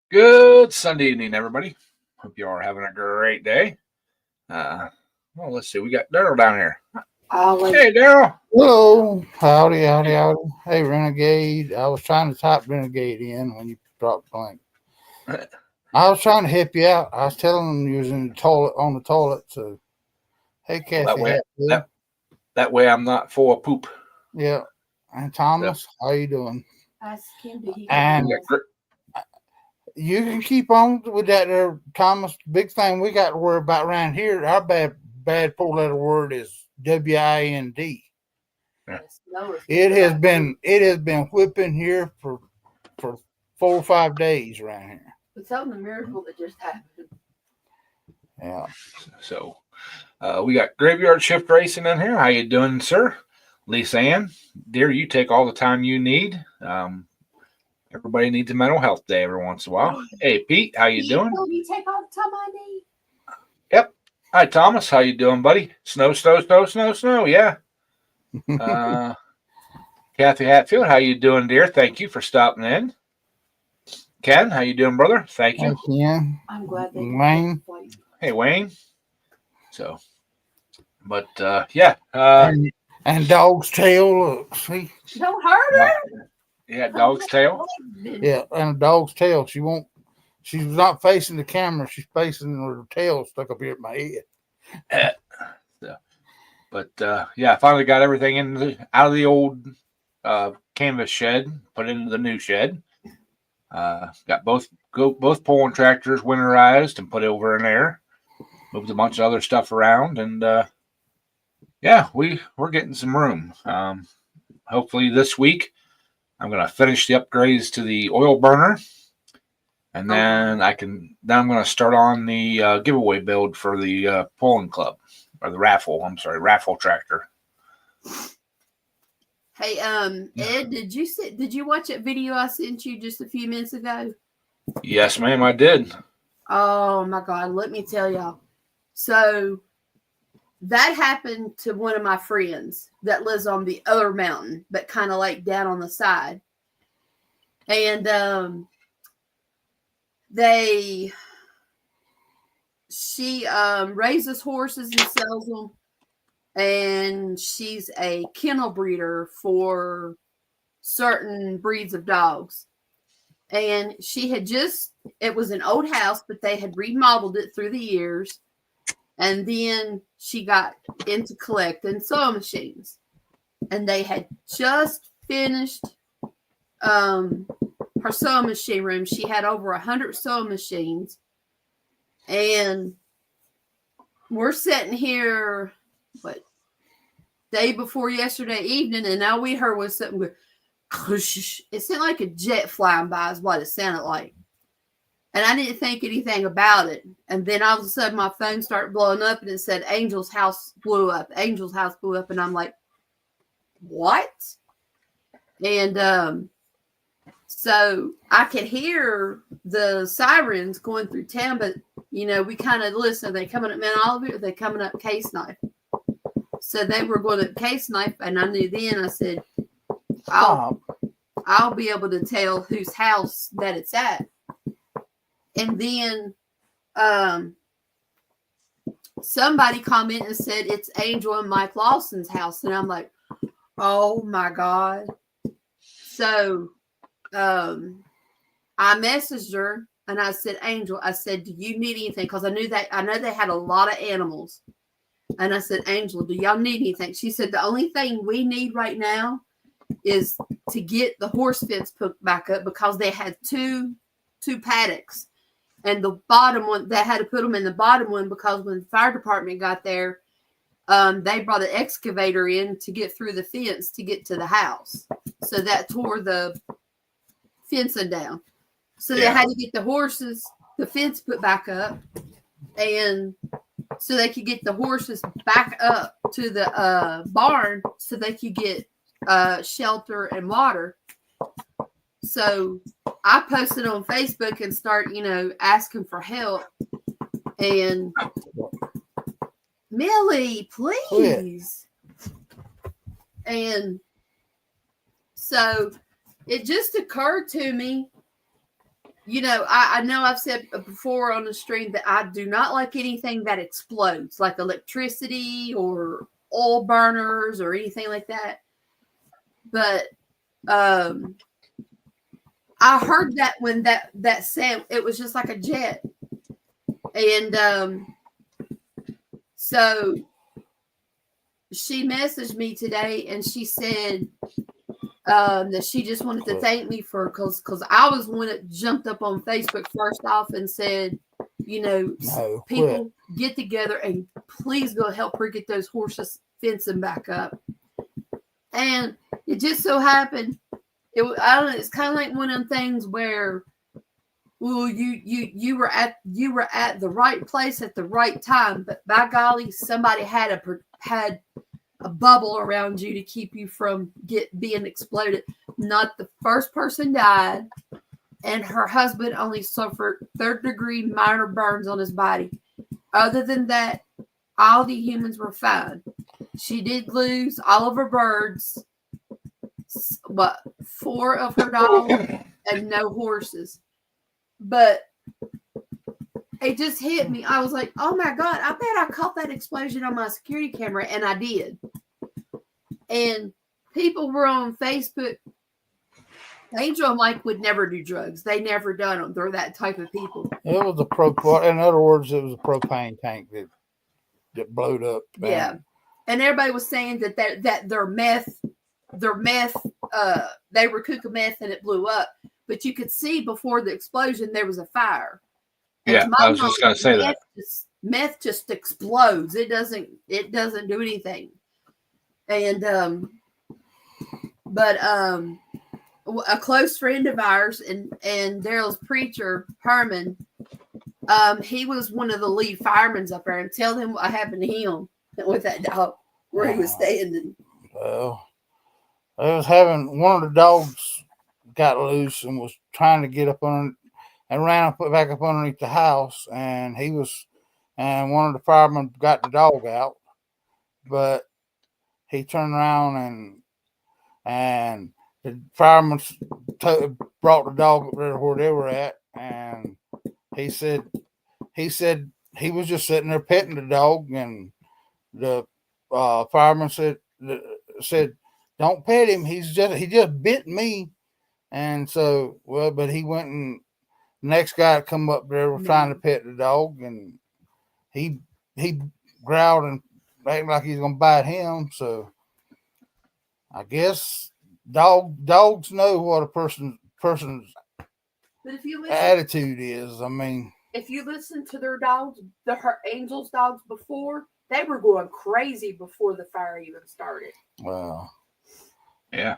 Good Sunday evening, everybody. Hope you all are having a great day. Well, let's see. We got Daryl down here. Hey, Daryl. Hello. Howdy. Hey, Renegade. I was trying to type Renegade in when you dropped blank. I was trying to help you out. I was telling them you was in the toilet, on the toilet. So, hey, Kathy. That way I'm not full of poop. Yeah. And Thomas, how you doing? And you can keep on with that there, Thomas. Big thing we got to worry about around here, our bad four-letter word is WIND. Yeah. It has been whipping here for 4 or 5 days around here. It's something the miracle that just happened. Yeah. So we got Graveyard Shift Racing in here. How you doing, sir? Lisa Ann, dear, you take all the time you need. Everybody needs a mental health day every once in a while. Hey, Pete, how you doing? You take all the time I need. Yep. Hi, Thomas. How you doing, buddy? Snow. Yeah. Kathy Hatfield, how you doing, dear? Thank you for stopping in. Ken, how you doing, brother? Thank you. Ken. I'm glad that Wayne. Hey, Wayne. So, but yeah. And Dog's Tail. See? Don't hurt her. Yeah, Dog's Tail. Yeah, and a Dog's Tail. She's not facing the camera. She's facing her tail stuck up here at my head. But yeah, I finally got everything out of the old canvas shed, put into the new shed. Got both pulling tractors winterized and put over in there. Moved a bunch of other stuff around, and yeah, we're getting some room. Hopefully this week I'm going to finish the upgrades to the oil burner, and then I'm going to start on the giveaway build for the pulling club or the raffle tractor. Hey, Ed, did you watch that video I sent you just a few minutes ago? Yes, ma'am, I did. Oh my God, let me tell y'all. So that happened to one of my friends that lives on the other mountain, but kind of like down on the side. And she raises horses and sells them. And she's a kennel breeder for certain breeds of dogs. And she had it was an old house, but they had remodeled it through the years. And then she got into collecting sewing machines. And they had just finished her sewing machine room. She had over 100 sewing machines. And we're sitting here, day before yesterday evening, and all we heard was something with, it sounded like a jet flying by is what it sounded like. And I didn't think anything about it. And then all of a sudden my phone started blowing up and it said Angel's house blew up. Angel's house blew up. And I'm like, what? And so I could hear the sirens going through town, but we kind of listen. Are they coming up Mount Olive? Are they coming up Case Knife? So they were going to Case Knife, and I knew then. I said, I'll be able to tell whose house that it's at. And then somebody commented and said it's Angel and Mike Lawson's house, and I'm like, oh my God. So I messaged her and I said, Angel, I said, do you need anything? Because I know they had a lot of animals. And I said, Angel, do y'all need anything? She said, the only thing we need right now is to get the horse fence put back up because they had two paddocks. And the bottom one, they had to put them in the bottom one because when the fire department got there, they brought an excavator in to get through the fence to get to the house. So that tore the fencing down. So they had to get the fence put back up, and so they could get the horses back up to the barn so they could get shelter and water. So I posted on Facebook and start, asking for help. And Millie, please. And so it just occurred to me, I know I've said before on the stream that I do not like anything that explodes, like electricity or oil burners or anything like that. But I heard that when that sound, it was just like a jet. And so she messaged me today and she said that she just wanted to thank me because I was one that jumped up on Facebook first off and said, people get together and please go help her get those horses fencing back up. And it just so happened, it's kind of like one of them things where, well, you were at the right place at the right time, but by golly, somebody had a bubble around you to keep you from being exploded. Not the first person died, and her husband only suffered 3rd-degree minor burns on his body. Other than that, all the humans were fine. She did lose all of her birds, 4 of her dogs, and no horses. But it just hit me. I was like, oh my God, I bet I caught that explosion on my security camera. And I did. And people were on Facebook. Angel and Mike would never do drugs. They never done them. They're that type of people. It was in other words, it was a propane tank that blowed up. Man. Yeah. And everybody was saying that their meth, they were cooking meth and it blew up. But you could see before the explosion, there was a fire. Yeah, I was just going to say that. Meth just explodes. It doesn't do anything. And, but a close friend of ours and Daryl's preacher, Herman, he was one of the lead firemen up there, and tell him what happened to him with that dog where he was standing. Well, I was having one of the dogs got loose and was trying to get up on and ran up back up underneath the house, and one of the firemen got the dog out, but he turned around and the fireman brought the dog up there where they were at, and he said he was just sitting there petting the dog, and the fireman said, "Don't pet him. He just bit me." And so, but he went, and the next guy that come up there was trying to pet the dog, and he growled and acted like he's gonna bite him. So I guess dogs know what a person's but if you attitude is. I mean, if you listen to their dogs, her Angel's dogs before, they were going crazy before the fire even started. Wow. Yeah.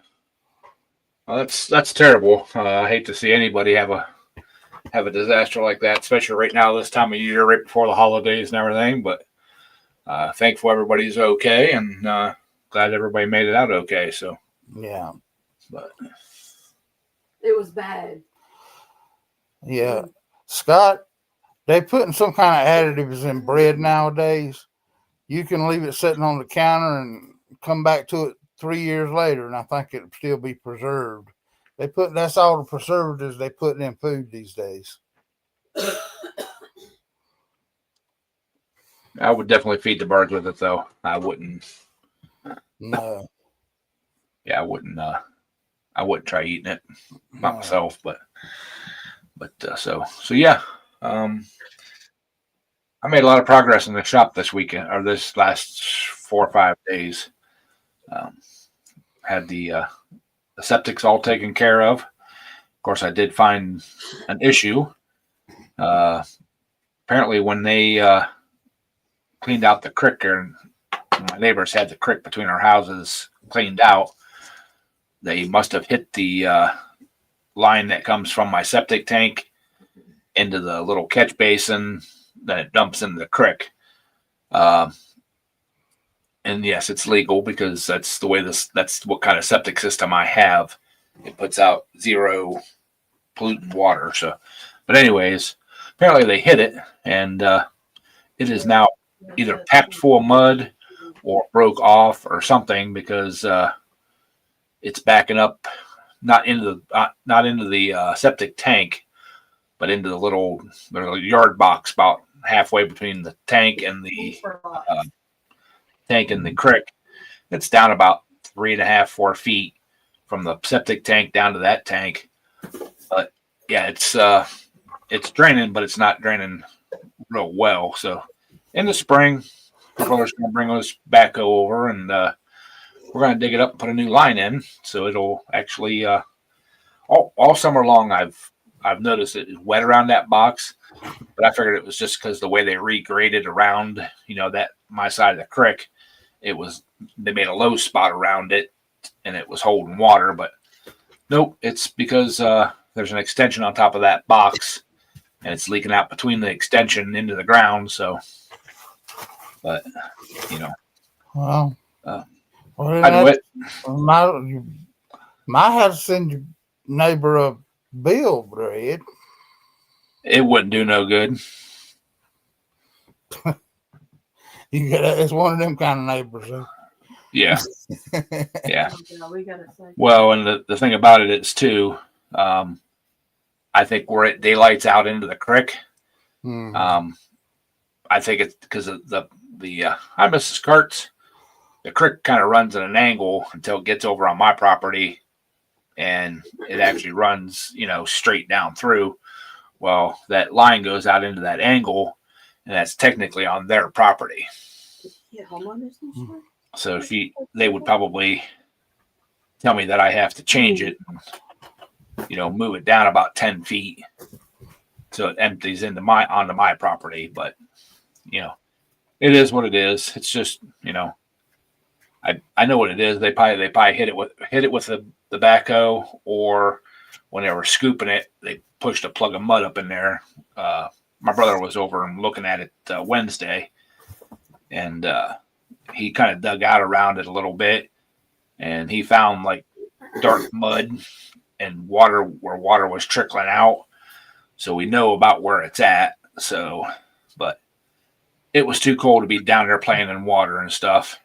Well, that's terrible. I hate to see anybody have a disaster like that, especially right now, this time of year, right before the holidays and everything. But thankful everybody's okay, and glad everybody made it out okay. So yeah, but it was bad. Yeah, Scott, they putting some kind of additives in bread nowadays. You can leave it sitting on the counter and come back to it 3 years later, and I think it'll still be preserved. That's all the preservatives they put in food these days. I would definitely feed the birds with it, though. I wouldn't. No. Yeah, I wouldn't. I wouldn't try eating it myself, but so yeah. I made a lot of progress in the shop this weekend, or this last 4 or 5 days. Had the septic's all taken care of. Of course, I did find an issue. Apparently, when they cleaned out the creek, and my neighbors had the creek between our houses cleaned out, they must have hit the line that comes from my septic tank into the little catch basin that it dumps into the creek. And yes, it's legal because that's the way that's what kind of septic system I have. it puts out zero pollutant water. So, but anyways, apparently they hit it, and it is now either packed full of mud or broke off or something because it's backing up not into the septic tank, but into the little yard box about halfway between the tank and the creek. It's down about 3.5-4 feet from the septic tank down to that tank. But yeah, it's draining, but it's not draining real well. So in the spring, my brother's going to bring us backhoe over, and we're going to dig it up and put a new line in. So it'll actually all summer long. I've noticed it is wet around that box, but I figured it was just because the way they regraded around, that my side of the creek, they made a low spot around it, and it was holding water. But nope, it's because there's an extension on top of that box, and it's leaking out between the extension into the ground. So, but well, I do it. Might have to send your neighbor a bill, Brad. It wouldn't do no good. It's one of them kind of neighbors. Huh? Yeah. Yeah. Well, and the thing about it is too, I think where it daylights out into the creek. I think it's because of the hi, Mrs. Kurtz. The creek kind of runs at an angle until it gets over on my property, and it actually runs, straight down through. Well, that line goes out into that angle, and that's technically on their property. So they would probably tell me that I have to change it, move it down about 10 feet so it empties onto my property. But it is what it is. It's just I know what it is. They probably hit it with the backhoe, or when they were scooping it, they pushed a plug of mud up in there. My brother was over and looking at it Wednesday, and he kind of dug out around it a little bit, and he found like dark mud and water where water was trickling out. So we know about where it's at. So, but it was too cold to be down there playing in water and stuff.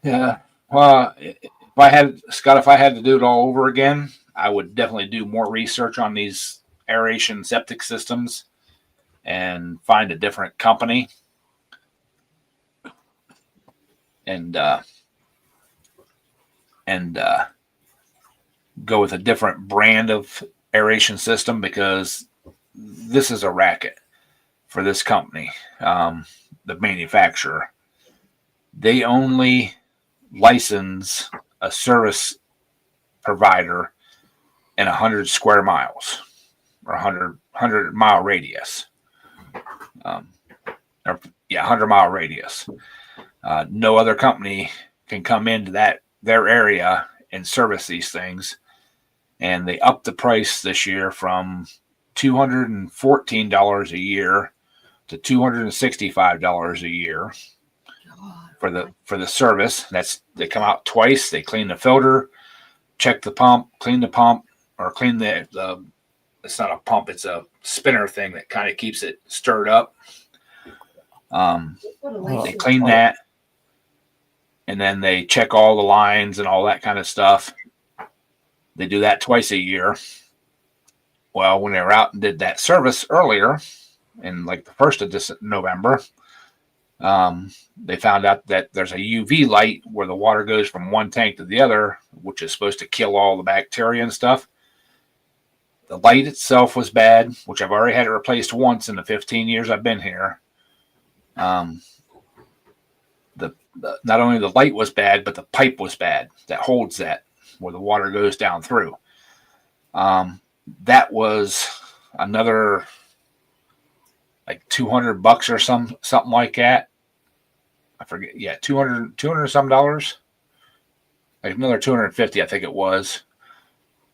Yeah. Well, if I had to do it all over again, I would definitely do more research on these aeration septic systems and find a different company and go with a different brand of aeration system, because this is a racket for this company, the manufacturer. They only license a service provider in 100 square miles or 100 mile radius. 100 mile radius. No other company can come into their area and service these things. And they upped the price this year from $214 a year to $265 a year for the service. They come out twice. They clean the filter, check the pump, clean the pump, or clean the it's not a pump, it's a spinner thing that kind of keeps it stirred up. They clean that, and then they check all the lines and all that kind of stuff. They do that twice a year. Well, when they were out and did that service earlier, in like the 1st of November, they found out that there's a UV light where the water goes from one tank to the other, which is supposed to kill all the bacteria and stuff. The light itself was bad, which I've already had it replaced once in the 15 years I've been here. Not only the light was bad, but the pipe was bad that holds that where the water goes down through. That was another like $200 or something like that. I forget. Yeah, $200 some dollars. Like another $250, I think it was.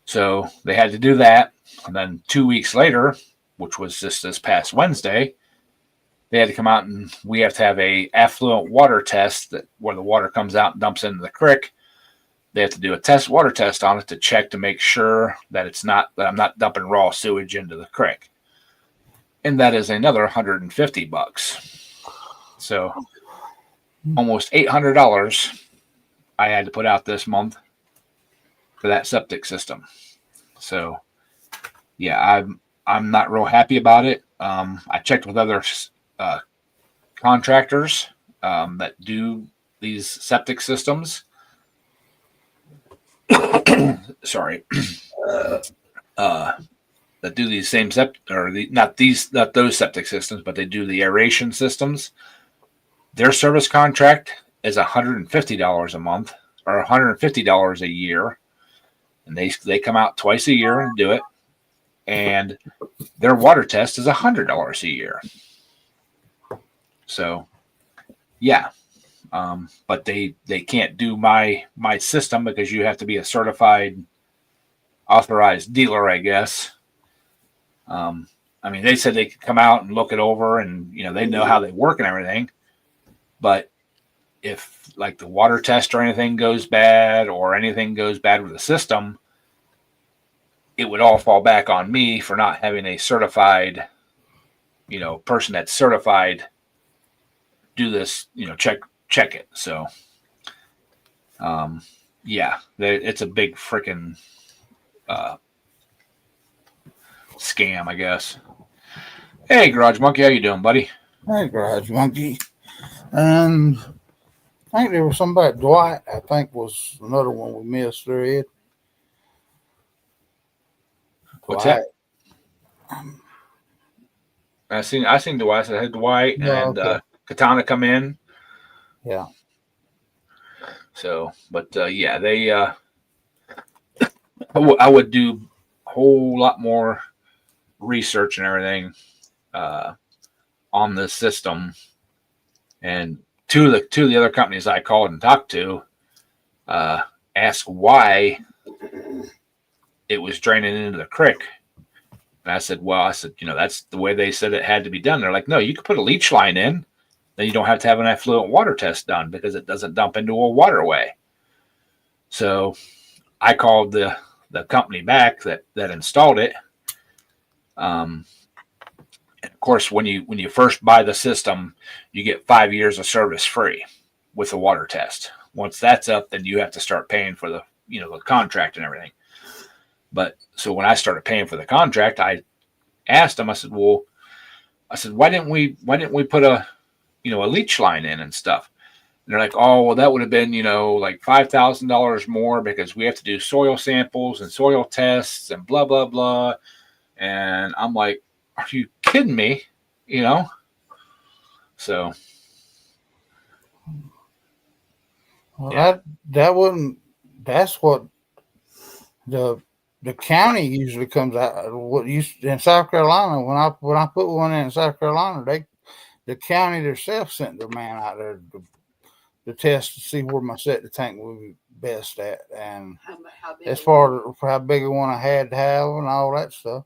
So they had to do that, and then 2 weeks later, which was just this past Wednesday, they had to come out and we have to have a affluent water test where the water comes out and dumps into the creek. they have to do a water test on it to check to make sure that I'm not dumping raw sewage into the creek. And that is another $150. So almost $800 I had to put out this month for that septic system. So yeah, I'm not real happy about it. I checked with other contractors that do these septic systems. Sorry. That do these same not those septic systems, but they do the aeration systems. Their service contract is $150 a month or $150 a year, and they come out twice a year and do it. And their water test is $100 a year. So, yeah. But they can't do my system because you have to be a certified, authorized dealer, I guess. I mean, they said they could come out and look it over, and they know how they work and everything. But if like the water test or anything goes bad, or anything goes bad with the system, it would all fall back on me for not having a certified, person that's certified do this, check it. So, yeah, it's a big freaking scam, I guess. Hey, Garage Monkey, how you doing, buddy? Hey, Garage Monkey. And I think there was somebody, Dwight, I think was another one we missed there, Ed. What's that? I seen Dwight. I had Dwight and okay. Katana come in. Yeah. So, but yeah, they. I would do a whole lot more research and everything on this system, and two of the other companies I called and talked to asked why it was draining into the creek. And I said, that's the way they said it had to be done. They're like, no, you could put a leach line in, then you don't have to have an effluent water test done because it doesn't dump into a waterway. So I called the company back that installed it. And of course, when you first buy the system, you get 5 years of service free with the water test. Once that's up, then you have to start paying for the the contract and everything. But so when I started paying for the contract, I asked them. I said, why didn't we put a leach line in and stuff? And they're like, oh, well, that would have been like $5,000 more because we have to do soil samples and soil tests and blah blah blah. And I'm like, are you kidding me? So. Well, yeah. that wouldn't. That's what the county usually comes out. What used in South Carolina, when I put one in South Carolina, the county themselves sent their man out there to test to see where my septic tank would be best at, and as far as how big a one I had to have and all that stuff.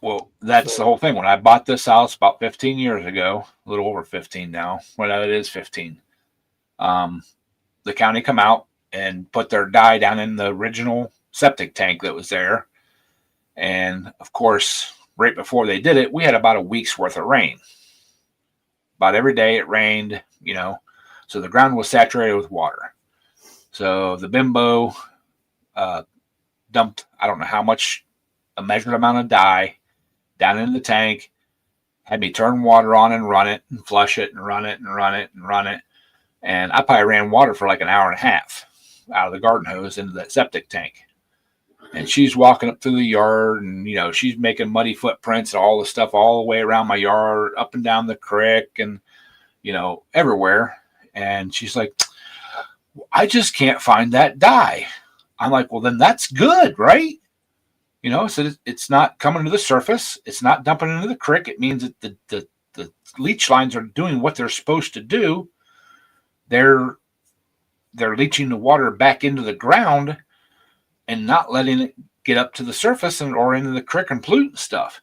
Well, that's the whole thing. When I bought this house about 15 years ago, a little over 15 now, well, it is 15. The county come out and put their dye down in the original septic tank that was there. And of course, right before they did it, we had about a week's worth of rain. About every day it rained, so the ground was saturated with water. So the bimbo dumped, I don't know how much, a measured amount of dye down into the tank, had me turn water on and run it and flush it and run it and run it and run it. And I probably ran water for like an hour and a half out of the garden hose into that septic tank. And she's walking up through the yard and, she's making muddy footprints and all the stuff all the way around my yard, up and down the creek and, everywhere. And she's like, I just can't find that dye. I'm like, well, then that's good, right? So it's not coming to the surface. It's not dumping into the creek. It means that the leach lines are doing what they're supposed to do. They're leaching the water back into the ground and not letting it get up to the surface or into the creek and pollute stuff.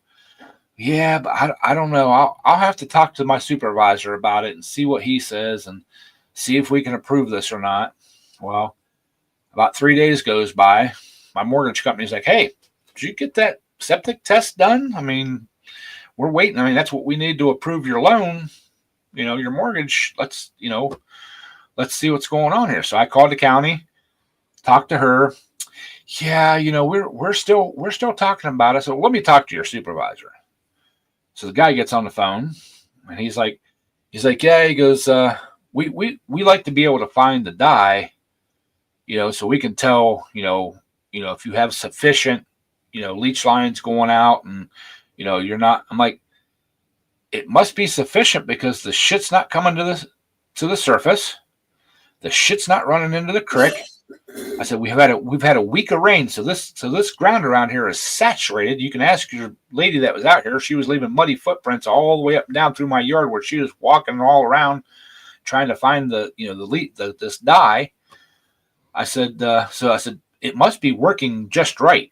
Yeah, but I don't know. I'll have to talk to my supervisor about it and see what he says and see if we can approve this or not. Well, About 3 days goes by. My mortgage company's like, hey, did you get that septic test done? I mean, we're waiting. I mean, that's what we need to approve your loan, your mortgage. Let's see what's going on here. So I called the county, talked to her. Yeah, we're still talking about it. So let me talk to your supervisor. So the guy gets on the phone and he's like, yeah, he goes, we like to be able to find the dye, so we can tell, if you have sufficient, leach lines going out and, you're not. I'm like, it must be sufficient because the shit's not coming to the surface. The shit's not running into the creek. I said, we've had a week of rain. So this ground around here is saturated. You can ask your lady that was out here. She was leaving muddy footprints all the way up and down through my yard where she was walking all around trying to find this dye. I said, it must be working just right,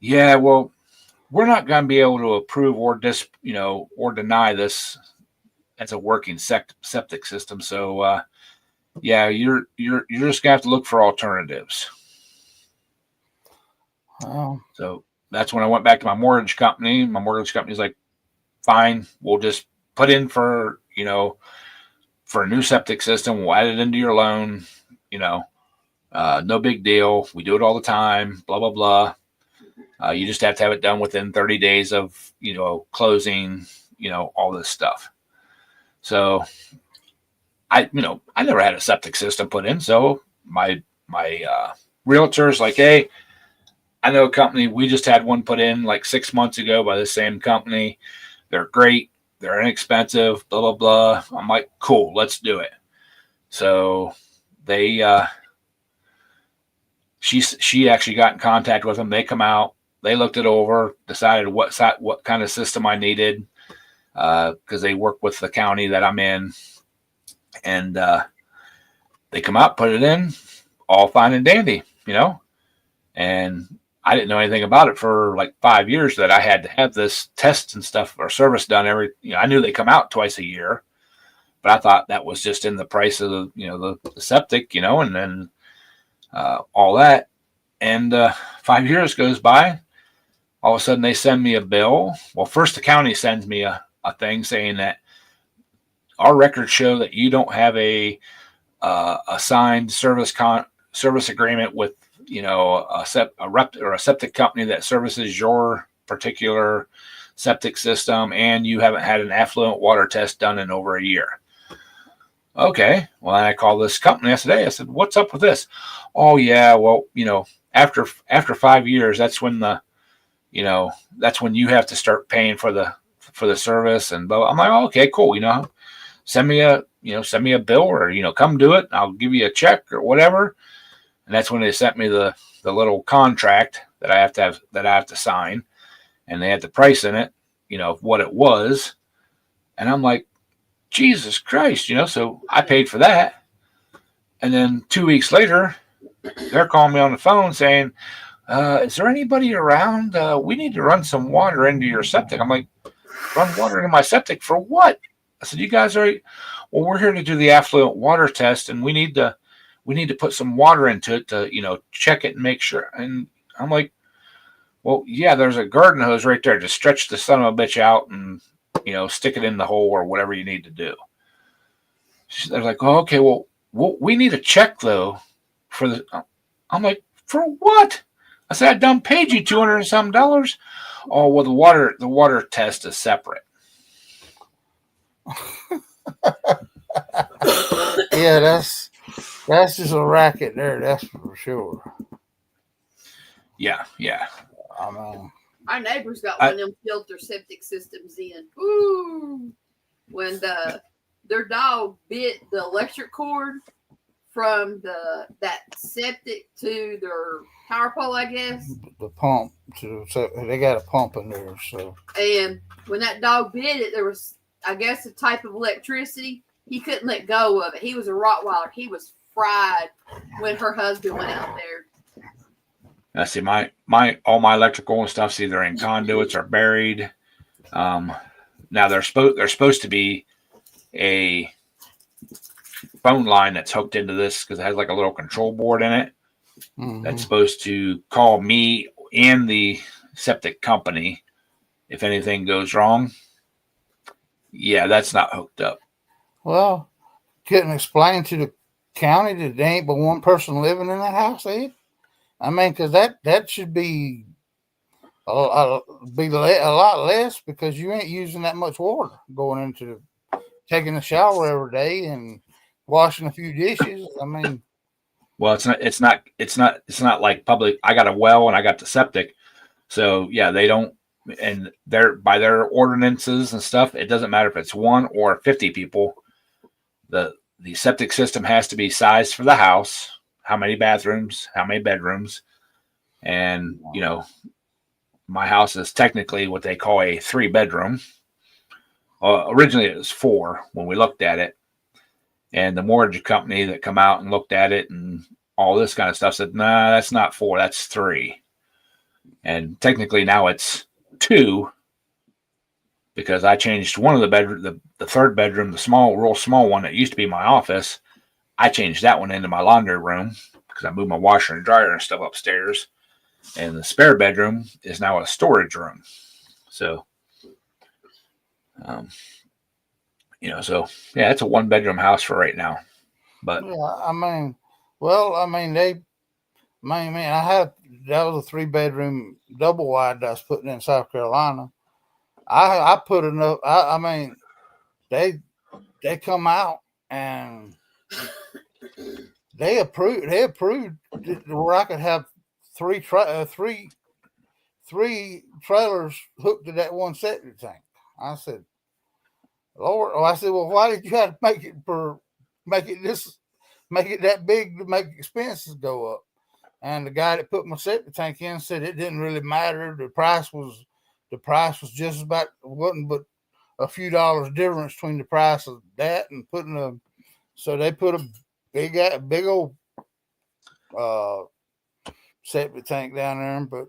Yeah, well, we're not going to be able to approve or deny this as a working septic system. So, yeah, you're just gonna have to look for alternatives. Wow. So that's when I went back to my mortgage company. My mortgage company's like, fine, we'll just put in for a new septic system. We'll add it into your loan. No big deal. We do it all the time. Blah blah blah. You just have to have it done within 30 days of closing. All this stuff. So I never had a septic system put in. So my realtor's like, hey, I know a company. We just had one put in like 6 months ago by the same company. They're great. They're inexpensive, blah, blah, blah. I'm like, cool, let's do it. So she actually got in contact with them. They come out, they looked it over, decided what kind of system I needed. Because they work with the county that I'm in, and they come out, put it in, all fine and dandy, and I didn't know anything about it for like 5 years that I had to have this test and stuff or service done I knew they come out twice a year, but I thought that was just in the price of the septic, and then all that. And 5 years goes by, all of a sudden they send me a bill. Well, first the county sends me a thing saying that our records show that you don't have a signed service agreement with a septic company that services your particular septic system, and you haven't had an affluent water test done in over a year. Okay, well, I called this company yesterday. I said, what's up with this? Oh yeah, well, after 5 years, that's when that's when you have to start paying for the service. And I'm like, oh, okay, cool. Send me a bill or, come do it. I'll give you a check or whatever. And that's when they sent me the little contract that I have to sign, and they had the price in it, what it was. And I'm like, Jesus Christ, so I paid for that. And then 2 weeks later, they're calling me on the phone saying, is there anybody around? We need to run some water into your septic. I'm like, run water into my septic for what? I said, you guys we're here to do the affluent water test, and we need to put some water into it to, check it and make sure. And I'm like, well, yeah, there's a garden hose right there. Just stretch the son of a bitch out and, stick it in the hole or whatever you need to do. They're like, oh, okay, well, we need a check though for the. I'm like, for what? I said, I done paid you $200 and some. Oh, well, the water test is separate. Yeah, that's just a racket there. That's for sure. Yeah. I mean, our neighbors got one of them filter septic systems in. Ooh, when their dog bit the electric cord from that septic to their power pole, I guess. The pump, so they got a pump in there. So, and when that dog bit it, there was, I guess, a type of electricity. He couldn't let go of it. He was a Rottweiler. He was fried when her husband went out there. I see my all my electrical and stuff's either in conduits or buried. Now they're supposed to be a phone line that's hooked into this because it has like a little control board in it that's supposed to call me and the septic company if anything goes wrong. Yeah, that's not hooked up. Well, couldn't explain to the county that there ain't but one person living in that house, Ed? I mean, because that should be a lot less because you ain't using that much water going into taking a shower every day and washing a few dishes. I mean, well, it's not like public. I got a well and I got the septic, so yeah, they don't. And by their ordinances and stuff, it doesn't matter if it's 1 or 50 people. The septic system has to be sized for the house. How many bathrooms? How many bedrooms? And my house is technically what they call a 3-bedroom. Originally, it was 4 when we looked at it, and the mortgage company that come out and looked at it and all this kind of stuff said, "Nah, that's not 4. That's 3." And technically now it's 2 because I changed one of the bedroom, the 3rd bedroom, the real small one that used to be my office. I changed that one into my laundry room because I moved my washer and dryer and stuff upstairs. And the spare bedroom is now a storage room. So, so yeah, it's a 1-bedroom house for right now. But yeah, I mean, that was a 3-bedroom double wide that I was putting in South Carolina. I put enough. I mean, they come out and they approved where I could have three trailers hooked to that one septic tank. I said, Lord, well, why did you have to make it that big to make expenses go up? And the guy that put my septic tank in said it didn't really matter. The price was just about, wasn't but a few dollars difference between the price of that and so they put a big old septic tank down there, but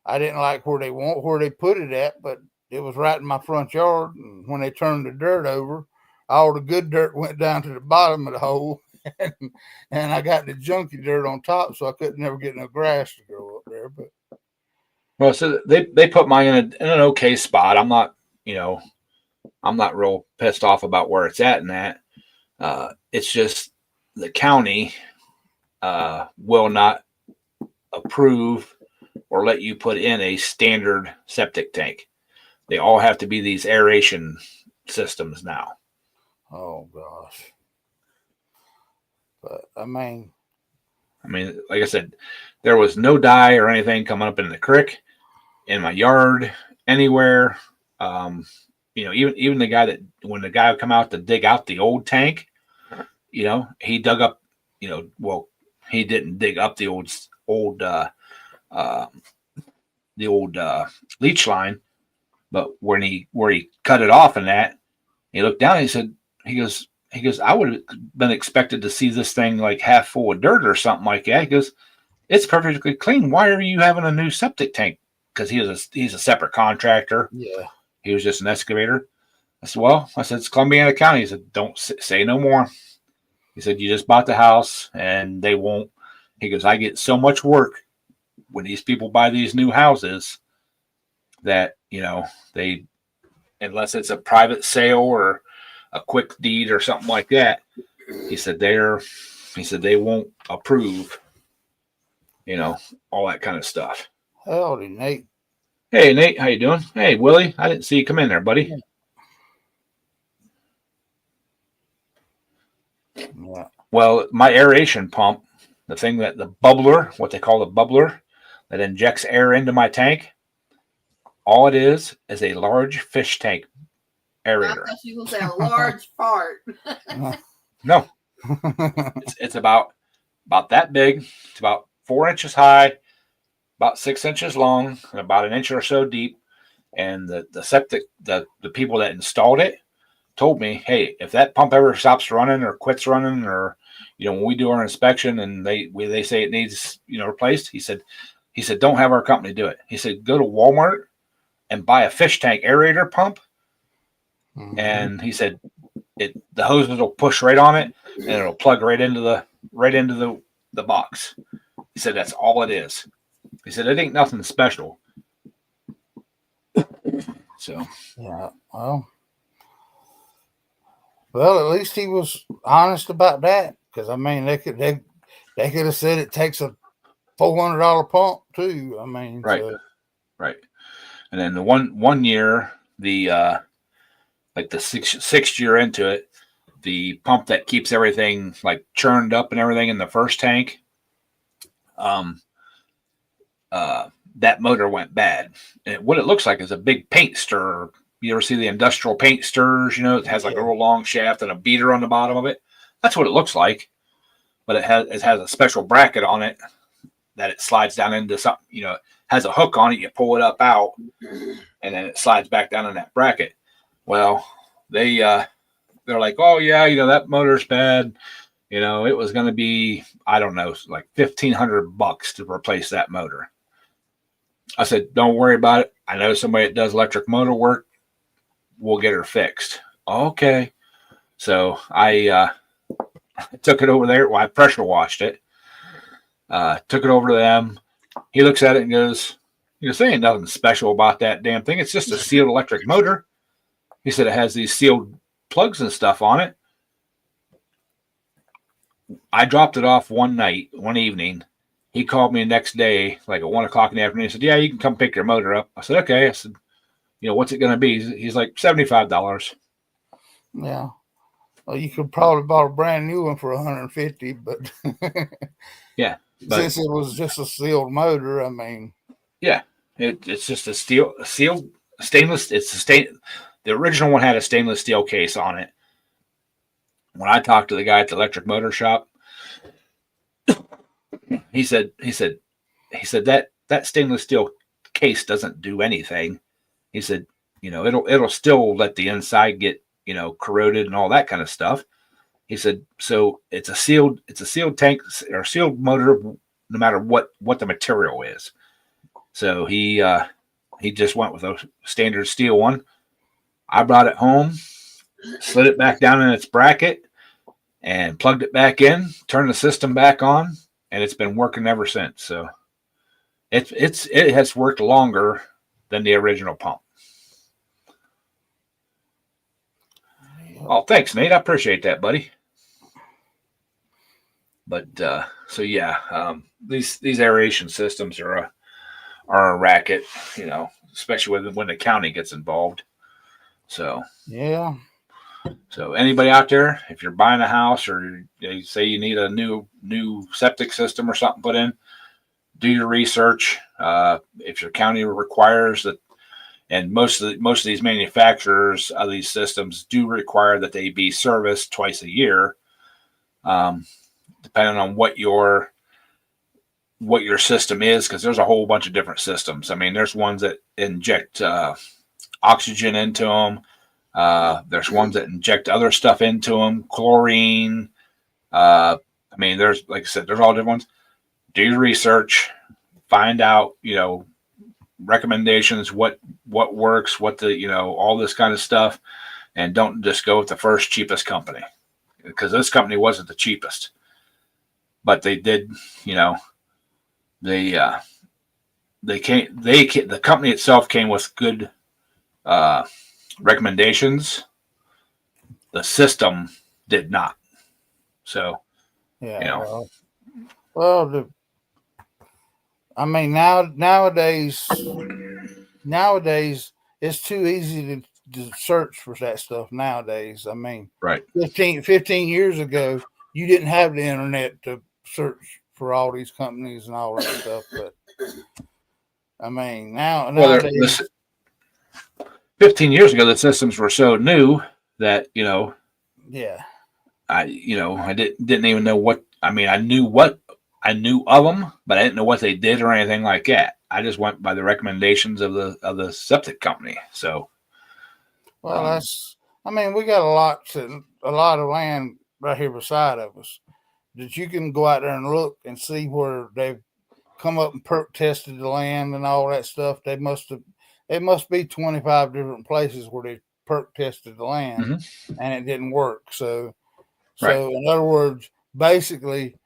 I didn't like where they put it at, but it was right in my front yard. And when they turned the dirt over, all the good dirt went down to the bottom of the hole. And I got the junky dirt on top, so I couldn't never get no grass to grow up there. But well, so they put mine in an okay spot. I'm not real pissed off about where it's at and that. It's just the county will not approve or let you put in a standard septic tank. They all have to be these aeration systems now. Oh gosh. But I mean, like I said, there was no dye or anything coming up in the creek, in my yard, anywhere. Even the guy when the guy come out to dig out the old tank, he dug up, he didn't dig up the old leach line, but where he cut it off and that, he looked down and he goes, I would have been expected to see this thing like half full of dirt or something like that. He goes, it's perfectly clean. Why are you having a new septic tank? Because he's a separate contractor. Yeah. He was just an excavator. I said, it's Columbiana County. He said, don't say no more. He said, you just bought the house and they won't. He goes, I get so much work when these people buy these new houses that, they, unless it's a private sale or a quick deed or something like that, he said they won't approve, all that kind of stuff. Howdy, Nate. Hey, Nate, how you doing? Hey, Willie, I didn't see you come in there, buddy. Yeah. Well, my aeration pump, the thing that the bubbler, what they call the bubbler, that injects air into my tank, all it is a large fish tank aerator. I thought you were going to say a large fart. No. It's about that big. It's about 4 inches high, about 6 inches long, and about an inch or so deep. And the septic, the people that installed it told me, hey, if that pump ever stops running or quits running, or when we do our inspection and they say it needs replaced, he said don't have our company do it. He said go to Walmart and buy a fish tank aerator pump. Mm-hmm. And he said the hoses will push right on it, and it'll plug right into the box. He said that's all it is. He said it ain't nothing special. So yeah, well, at least he was honest about that, because I mean they could have said it takes a $400 pump too. I mean, right, so. right. And then the one year, the like the sixth year into it, the pump that keeps everything like churned up and everything in the first tank, that motor went bad. And what it looks like is a big paint stirrer. You ever see the industrial paint stirrers? You know, it has like a real long shaft and a beater on the bottom of it. That's what it looks like. But it has a special bracket on it that it slides down into something. You know, it has a hook on it. You pull it up out, and then it slides back down in that bracket. Well, they're like, oh yeah, you know, that motor's bad. You know, it was going to be, I don't know, like $1,500 to replace that motor. I said, don't worry about it. I know somebody that does electric motor work. We'll get her fixed. Okay. So I took it over there. Well, I pressure washed it. Took it over to them. He looks at it and goes, there ain't nothing special about that damn thing. It's just a sealed electric motor. He said it has these sealed plugs and stuff on it. I dropped it off one evening. He called me the next day, like at 1 o'clock in the afternoon. He said, yeah, you can come pick your motor up. I said, okay. I said, you know, what's it going to be? He's like, $75. Yeah. Well, you could probably bought a brand new one for $150, but yeah. But, since it was just a sealed motor, I mean, yeah, it's just a sealed stainless. The original one had a stainless steel case on it. When I talked to the guy at the electric motor shop, he said that stainless steel case doesn't do anything. He said, you know, it'll still let the inside get, you know, corroded and all that kind of stuff. He said, so it's a sealed tank or sealed motor, no matter what the material is. So he just went with a standard steel one. I brought it home, slid it back down in its bracket, and plugged it back in, turned the system back on, and it's been working ever since. So it has worked longer than the original pump. Oh, thanks, Nate. I appreciate that, buddy. But so yeah, these aeration systems are a racket, you know, especially when the county gets involved. So yeah. So anybody out there, if you're buying a house or you say you need a new septic system or something put in, do your research. If your county requires that, and most of these manufacturers of these systems do require that they be serviced twice a year, depending on what your system is, because there's a whole bunch of different systems. I mean, there's ones that inject oxygen into them. There's ones that inject other stuff into them, chlorine. I mean, there's, like I said, there's all different ones. Do your research, find out, you know, recommendations, what works, what the, you know, all this kind of stuff, and don't just go with the first cheapest company, because this company wasn't the cheapest, but they did, you know, the company itself came with good recommendations. The system did not. So yeah, you know, well, I mean, nowadays it's too easy to search for that stuff nowadays. I mean, right. 15 years ago, you didn't have the internet to search for all these companies and all that stuff. But I mean, nowadays, 15 years ago, the systems were so new that, you know, yeah, I didn't even know what. I mean, I knew of them, but I didn't know what they did or anything like that. I just went by the recommendations of the septic company. So, well, I mean, we got a lot of land right here beside of us that you can go out there and look and see where they've come up and perk tested the land and all that stuff. It must be 25 different places where they perk tested the land, and it didn't work. So Right. in other words, basically,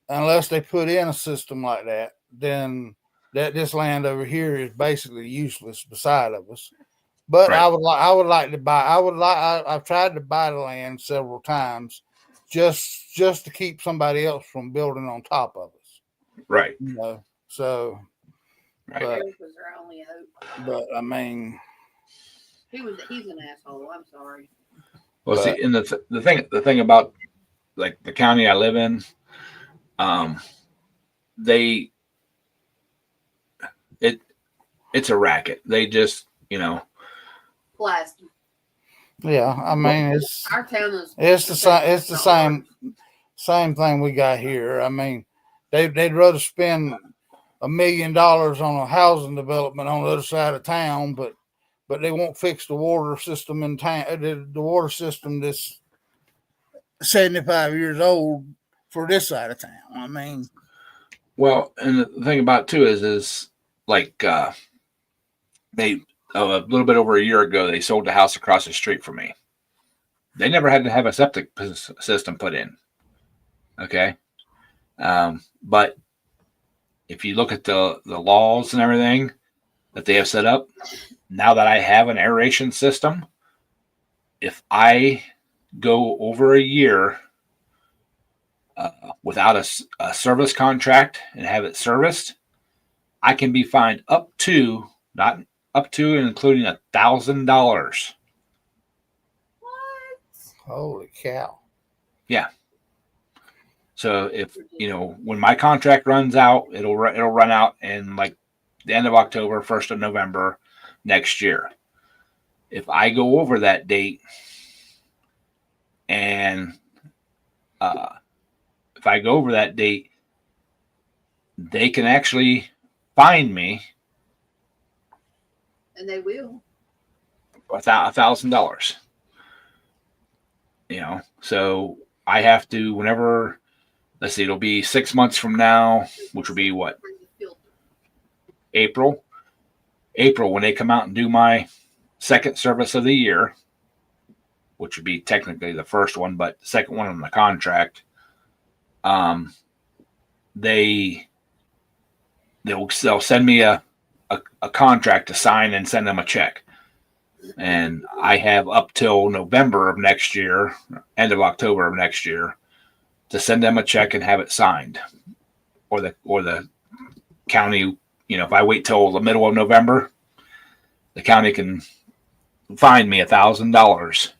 unless they put in a system like that, then this land over here is basically useless beside of us. But Right. I would like to buy. I've tried to buy the land several times, just to keep somebody else from building on top of us. Right. You know, so. Right. But, was our only hope. but I mean, he's an asshole. I'm sorry. Well, see, and the thing about like the county I live in, it's a racket. They just, Blast. Yeah, I mean our town is. It's the same thing we got here. I mean, they'd rather spend $1 million on a housing development on the other side of town, but they won't fix the water system in town. The water system that's 75 years old for this side of town. I mean, well, and the thing about it too is like they a little bit over a year ago they sold the house across the street from me. They never had to have a septic system put in. Okay, but if you look at the laws and everything that they have set up, now that I have an aeration system, if I go over a year without a service contract and have it serviced, I can be fined up to and including $1,000. What? holy cow! Yeah. So if when my contract runs out, it'll run out in like the end of October, 1st of November next year. If I go over that date, and if I go over that date, they can actually fine me, and they will, $1,000. So I have to whenever. Let's see, it'll be 6 months from now, which will be what? April. When they come out and do my second service of the year, which would be technically the first one, but the second one on the contract, they'll send me a contract to sign and send them a check. And I have up till November of next year, end of October of next year, to send them a check and have it signed, or the county. If I wait till the middle of November, the county can fine me $1,000,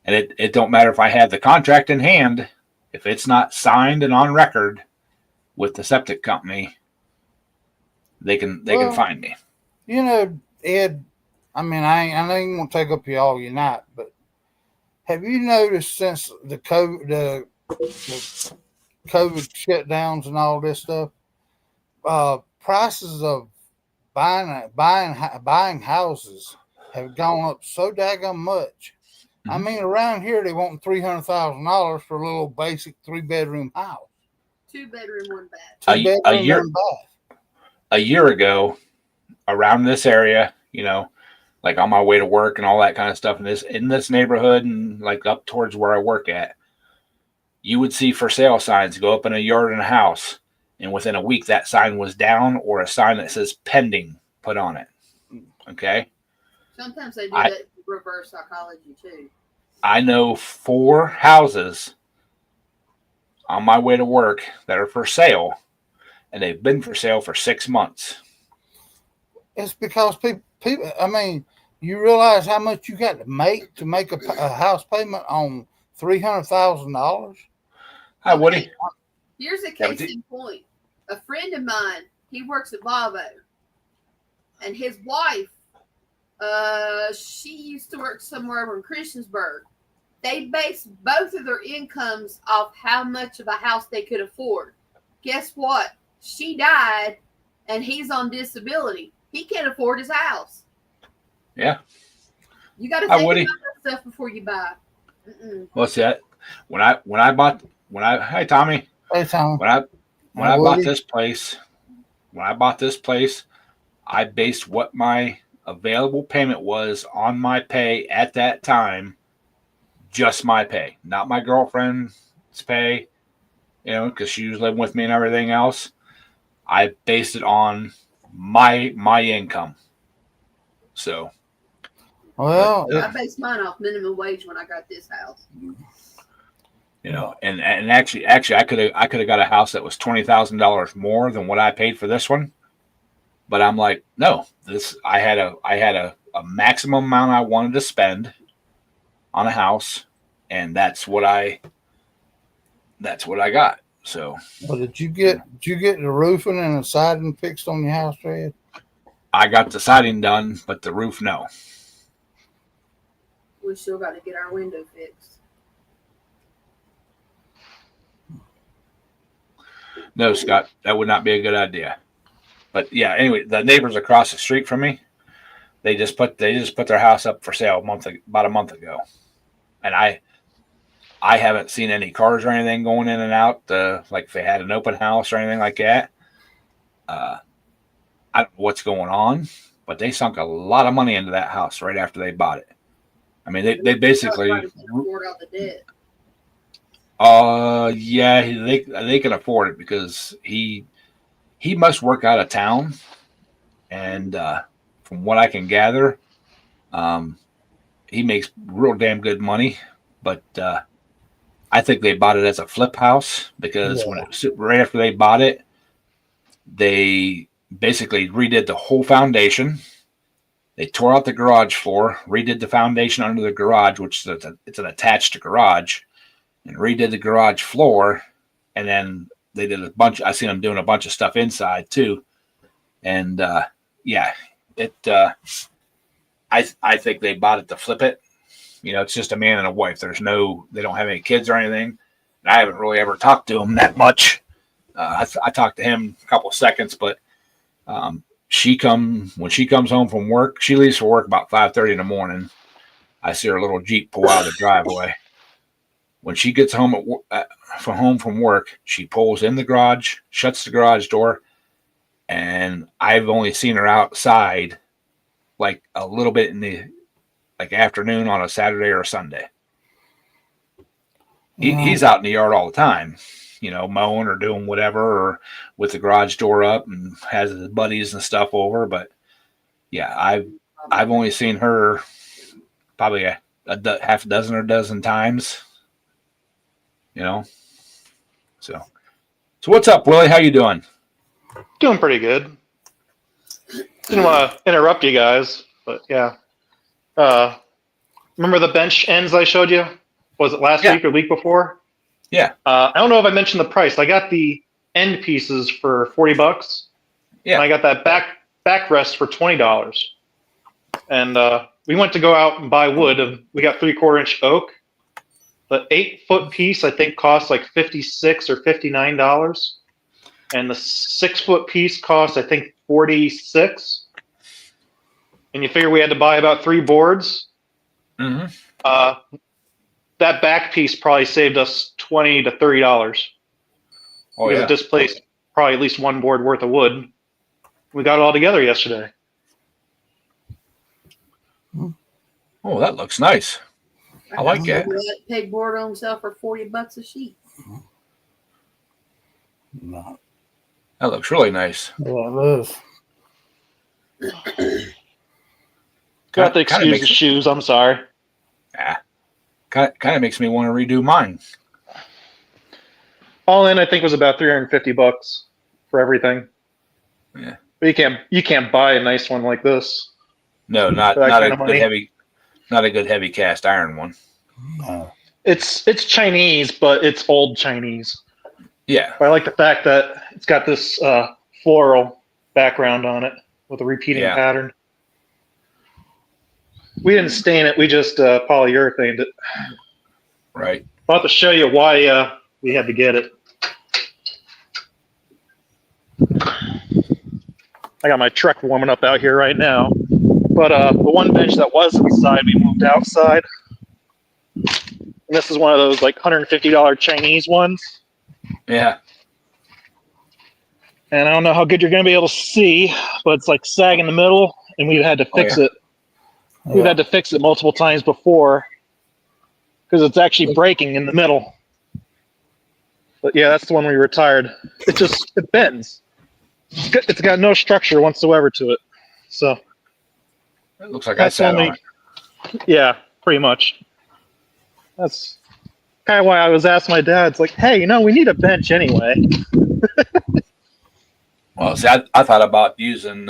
and it don't matter if I have the contract in hand. If it's not signed and on record with the septic company, they can fine me. Ed. I mean, I know you won't take up all your night, but have you noticed since the COVID shutdowns and all this stuff, prices of buying houses have gone up so daggone much. Mm-hmm. I mean, around here they want $300,000 for a little basic 3-bedroom house. 2-bedroom, 1 bath. A year ago, around this area, like on my way to work and all that kind of stuff in this neighborhood and like up towards where I work at, you would see for sale signs go up in a yard and a house, and within a week that sign was down or a sign that says pending put on it. Okay. Sometimes they do that reverse psychology too. I know 4 houses on my way to work that are for sale, and they've been for sale for 6 months. It's because people. I mean, you realize how much you got to make a house payment on $300,000. Hi, Woody. Here's a case in point. A friend of mine, he works at Volvo, and his wife, she used to work somewhere over in Christiansburg. They based both of their incomes off how much of a house they could afford. Guess what? She died, and he's on disability. He can't afford his house. Yeah. You got to think about that stuff before you buy. What's that? Hi, Tommy. Hey, Tom. When I bought this place, I based what my available payment was on my pay at that time, just my pay, not my girlfriend's pay, because she was living with me and everything else. I based it on my income. So, Well, I based mine off minimum wage when I got this house. and actually, I could have got a house that was $20,000 more than what I paid for this one. But I'm like, no, I had a maximum amount I wanted to spend on a house, and that's what I got. So, well, did you get the roofing and the siding fixed on your house, Red? I got the siding done, but the roof, no. We still got to get our window fixed. No, Scott, that would not be a good idea. But yeah, anyway, the neighbors across the street from me, they just put their house up for sale about a month ago, and I haven't seen any cars or anything going in and out. Like if they had an open house or anything like that. I don't know what's going on, but they sunk a lot of money into that house right after they bought it. I mean, they basically. Afford all the debt. Yeah, they can afford it because he must work out of town, and from what I can gather, he makes real damn good money. But I think they bought it as a flip house because right after they bought it, they basically redid the whole foundation. They tore out the garage floor, redid the foundation under the garage, which it's an attached garage, and redid the garage floor, and then they did a bunch. I seen them doing a bunch of stuff inside too, and I think they bought it to flip it. It's just a man and a wife. They don't have any kids or anything. And I haven't really ever talked to him that much. I talked to him a couple of seconds, but when she comes home from work, she leaves for work about 5:30 in the morning. I see her little Jeep pull out of the driveway. When she gets home from work, she pulls in the garage, shuts the garage door, and I've only seen her outside like a little bit in the afternoon on a Saturday or a Sunday. He's out in the yard all the time, mowing or doing whatever, or with the garage door up and has his buddies and stuff over. But yeah, I've only seen her probably a half a dozen or dozen times. So what's up, Willie? How you doing? Doing pretty good. Didn't want to interrupt you guys, but yeah. Remember the bench ends I showed you? Was it last week or week before? Yeah. I don't know if I mentioned the price. I got the end pieces for $40. Yeah. And I got that back rest for $20. And we went to go out and buy wood, and we got 3/4 inch oak. The 8-foot piece I think cost like $56 or $59, and the 6-foot piece cost I think $46. And you figure we had to buy about 3 boards. Mm-hmm. That back piece probably saved us $20 to $30 because it displaced probably at least 1 board worth of wood. We got it all together yesterday. Oh, that looks nice. I like that. Pegboard on sale for $40 a sheet. No. That looks really nice. Yeah, it is. Got to excuse the shoes. I'm sorry. Yeah. Kind of makes me want to redo mine. All in, I think, was about $350 for everything. Yeah. But you can't buy a nice one like this. No, not a good heavy cast iron one. No. It's Chinese, but it's old Chinese. Yeah. But I like the fact that it's got this floral background on it with a repeating pattern. We didn't stain it. We just polyurethaned it. Right. I'll have to show you why we had to get it. I got my truck warming up out here right now. But the one bench that was inside, we moved outside. And this is one of those like $150 Chinese ones. Yeah. And I don't know how good you're going to be able to see, but it's like sag in the middle, and we've had to fix yeah. it. We've had to fix it multiple times before because it's actually breaking in the middle. But yeah, that's the one we retired. It bends. It's got no structure whatsoever to it. So It looks like I that's sat only, on it. yeah, pretty much. That's kind of why I was asking my dad. It's like, hey, we need a bench anyway. Well, see, I thought about using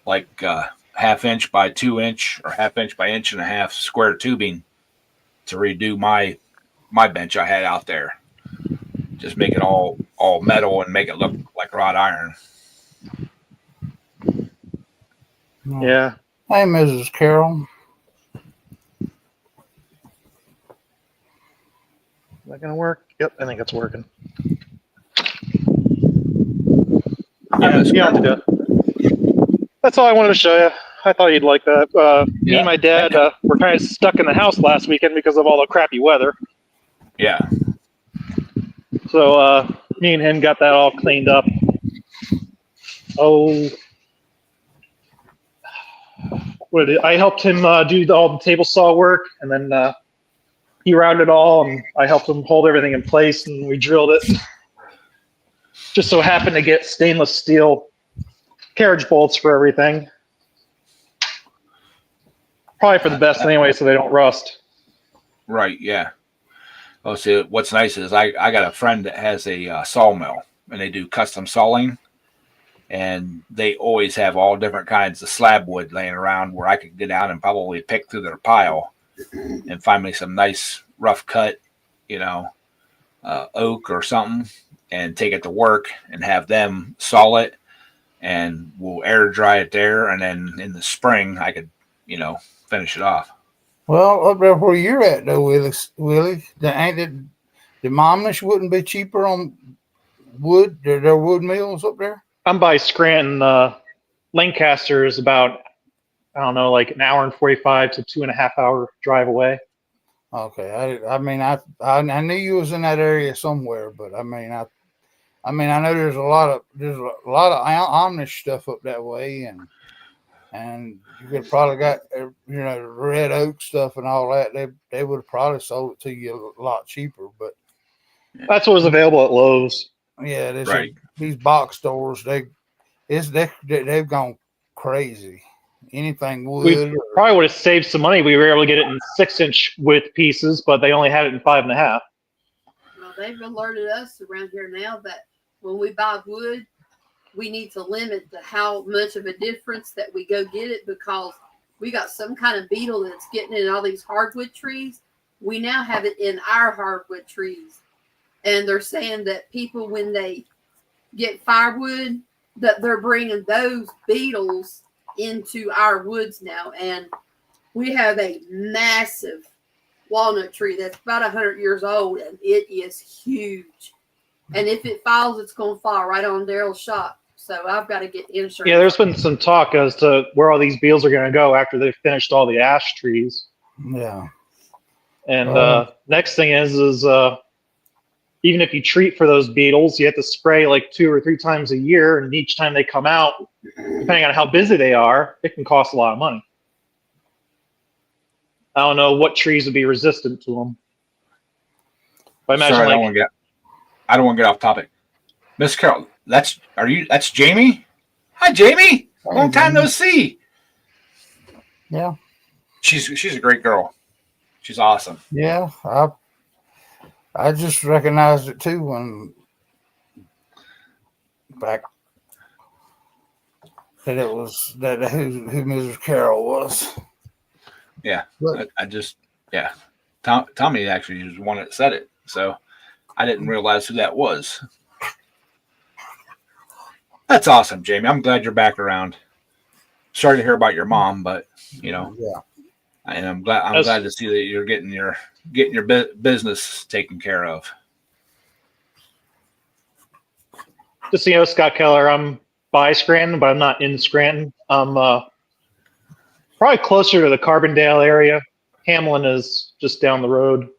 like 1/2 inch by 2 inch or 1/2 inch by 1.5 inch square tubing to redo my bench I had out there. Just make it all metal and make it look like wrought iron. Yeah. Hey, Mrs. Carroll. Is that gonna work? Yep, I think it's working. Yeah, that's all I wanted to show you. I thought you'd like that. Me and my dad were kind of stuck in the house last weekend because of all the crappy weather. Yeah. So me and him got that all cleaned up. I helped him do all the table saw work, and then he routed it all, and I helped him hold everything in place, and we drilled it. Just so happened to get stainless steel carriage bolts for everything. Probably for the best anyway, so they don't rust. Right. Yeah. Oh, see, what's nice is I got a friend that has a sawmill, and they do custom sawing, and they always have all different kinds of slab wood laying around where I could get out and probably pick through their pile and find me some nice rough cut, oak or something, and take it to work and have them saw it, and we'll air dry it there, and then in the spring I could, finish it off. Well, up there where you're at, though, Willie, the Momnish wouldn't be cheaper on wood. There wood mills up there. I'm by Scranton. Lancaster is about, I don't know, like an hour and 45 to 2.5 hour drive away. Okay, I knew you was in that area somewhere, but I know there's a lot of Amish stuff up that way, and you could probably got red oak stuff and all that. They would have probably sold it to you a lot cheaper, but that's what was available at Lowe's. Yeah, right. These box stores they've gone crazy. Anything wood. Probably would have saved some money. We were able to get it in 6-inch width pieces, but they only had it in 5.5. Well, they've alerted us around here now that when we buy wood, we need to limit how much of a difference that we go get it, because we got some kind of beetle that's getting in all these hardwood trees. We now have it in our hardwood trees. And they're saying that people, when they get firewood, that they're bringing those beetles into our woods now. And we have a massive walnut tree that's about 100 years old, and it is huge. And if it falls, it's going to fall right on Daryl's shop. So I've got to get insurance. Yeah, there's been some talk as to where all these beetles are going to go after they've finished all the ash trees. Yeah. And next thing is even if you treat for those beetles, you have to spray like 2 or 3 times a year. And each time they come out, depending on how busy they are, it can cost a lot of money. I don't know what trees would be resistant to them. But I imagine Sorry, I don't want to get off topic. Miss Carol, that's Jamie? Hi, Jamie. Long time no see. Yeah. She's a great girl. She's awesome. Yeah, I just recognized it too when back that it was that who Mrs. Carroll was. Yeah, Tommy actually was the one that said it, so I didn't realize who that was. That's awesome, Jamie. I'm glad you're back around. Sorry to hear about your mom, but Yeah. and I'm glad to see that you're getting your business taken care of. Just so you know, Scott Keller, I'm by Scranton, but I'm not in Scranton. I'm probably closer to the Carbondale area. Hamlin is just down the road,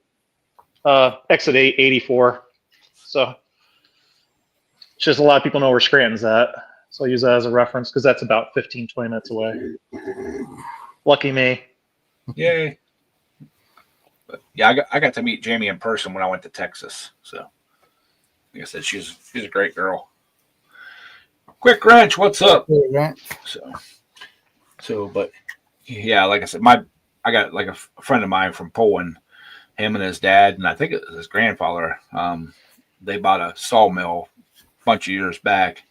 exit 84. So it's just a lot of people know where Scranton's at. So I'll use that as a reference because that's about 15, 20 minutes away. Lucky me. Yay. But yeah, I got to meet Jamie in person when I went to Texas. So like I said, she's a great girl. Quick Wrench, what's up? Right? But yeah, like I said, I got like a friend of mine from Poland, him and his dad, and I think it was his grandfather. They bought a sawmill a bunch of years back,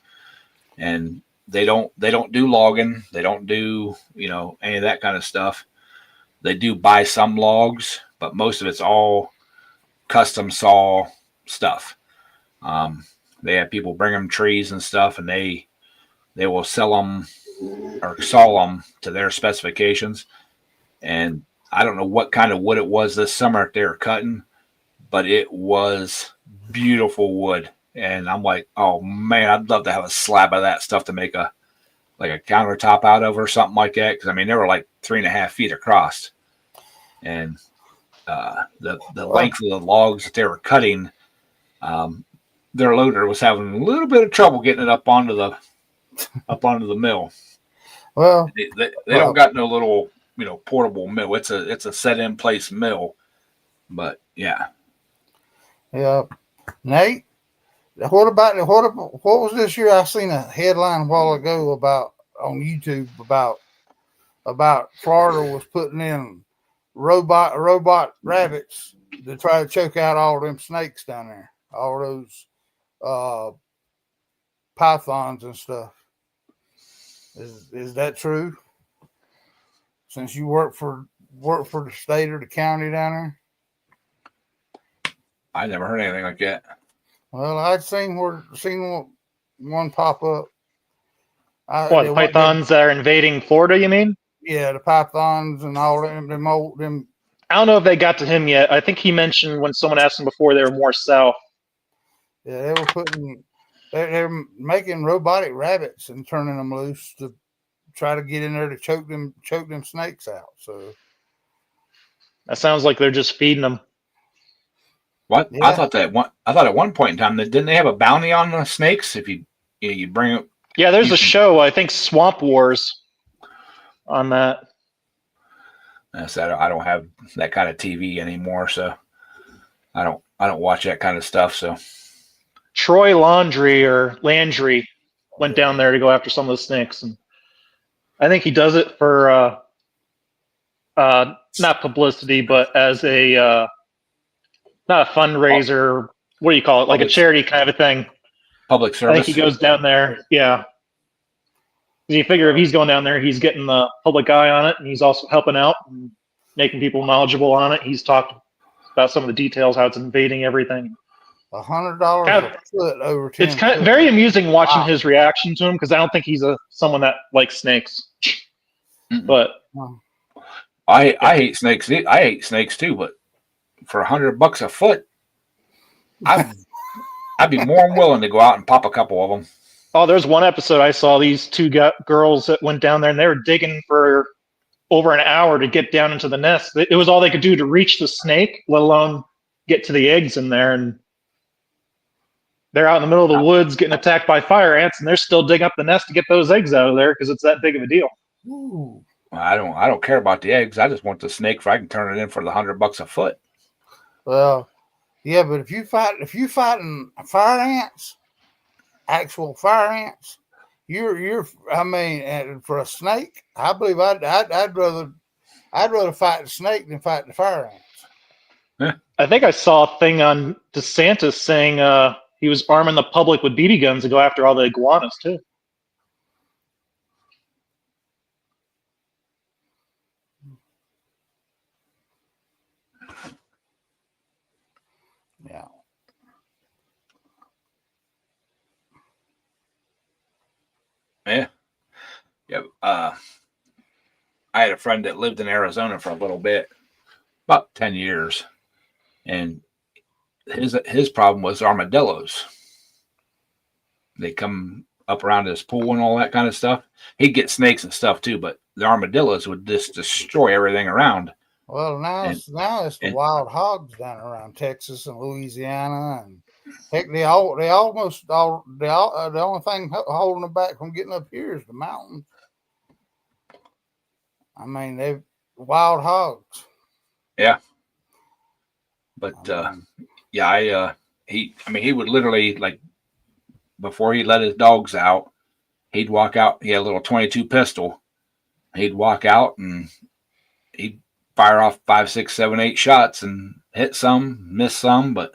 and they don't do logging. They don't do, any of that kind of stuff. They do buy some logs, but most of it's all custom saw stuff. They have people bring them trees and stuff, and they will sell them or saw them to their specifications. And I don't know what kind of wood it was this summer that they were cutting, but it was beautiful wood. And I'm like, oh man, I'd love to have a slab of that stuff to make a countertop out of or something like that. Because I mean, they were like 3.5 feet across, and the length of the logs that they were cutting, their loader was having a little bit of trouble getting it up onto the mill. Well, they don't got no little portable mill. It's a set in place mill. But yeah. Nate, what was this year? I seen a headline a while ago on YouTube about Florida was putting in robot rabbits to try to choke out all them snakes down there, all those pythons and stuff. Is that true? Since you work for the state or the county down there? I never heard anything like that. Well, I'd seen one pop up. What, pythons that are invading Florida, you mean? Yeah, the pythons and all them. I don't know if they got to him yet. I think he mentioned when someone asked him before they were more south. Yeah, they're making robotic rabbits and turning them loose to try to get in there to choke them snakes out. So that sounds like they're just feeding them. What? Yeah. I thought at one point in time that didn't they have a bounty on the snakes if you bring it? Yeah, there's a show, I think Swamp Wars, on that. So I don't have that kind of TV anymore, so I don't watch that kind of stuff. So Troy Landry went down there to go after some of the snakes, and I think he does it for not publicity, but as a not a fundraiser. What do you call it? Like a charity kind of a thing. Public service. I think he goes down there. Yeah. You figure if he's going down there, he's getting the public eye on it, and he's also helping out and making people knowledgeable on it. He's talked about some of the details, how it's invading everything. $100 a foot over 10. It's kind of very amusing watching his reaction to him, because I don't think he's someone that likes snakes. But I hate snakes. I hate snakes too, but for $100 a foot, I'd be more than willing to go out and pop a couple of them. Oh, there's one episode I saw these two girls that went down there, and they were digging for over an hour to get down into the nest. It was all they could do to reach the snake, let alone get to the eggs in there. And they're out in the middle of the woods getting attacked by fire ants, and they're still digging up the nest to get those eggs out of there because it's that big of a deal. Ooh. I don't care about the eggs. I just want the snake if I can turn it in for the $100 a foot. Well, yeah, but if you fighting fire ants, actual fire ants, you're. I mean, for a snake, I believe I'd rather fight the snake than fight the fire ants. I think I saw a thing on DeSantis saying he was arming the public with BB guns to go after all the iguanas too. Yeah. I had a friend that lived in Arizona for a little bit, about 10 years, and his problem was armadillos. They come up around his pool and all that kind of stuff. He'd get snakes and stuff too, but the armadillos would just destroy everything around. Well, now it's the wild hogs down around Texas and Louisiana, and Heck, the only thing holding them back from getting up here is the mountains. I mean, they're wild hogs. Yeah. But he would literally, like, before he let his dogs out, he'd walk out. He had a little 22 pistol. He'd walk out and he'd fire off 5, 6, 7, 8 shots and hit some, miss some, but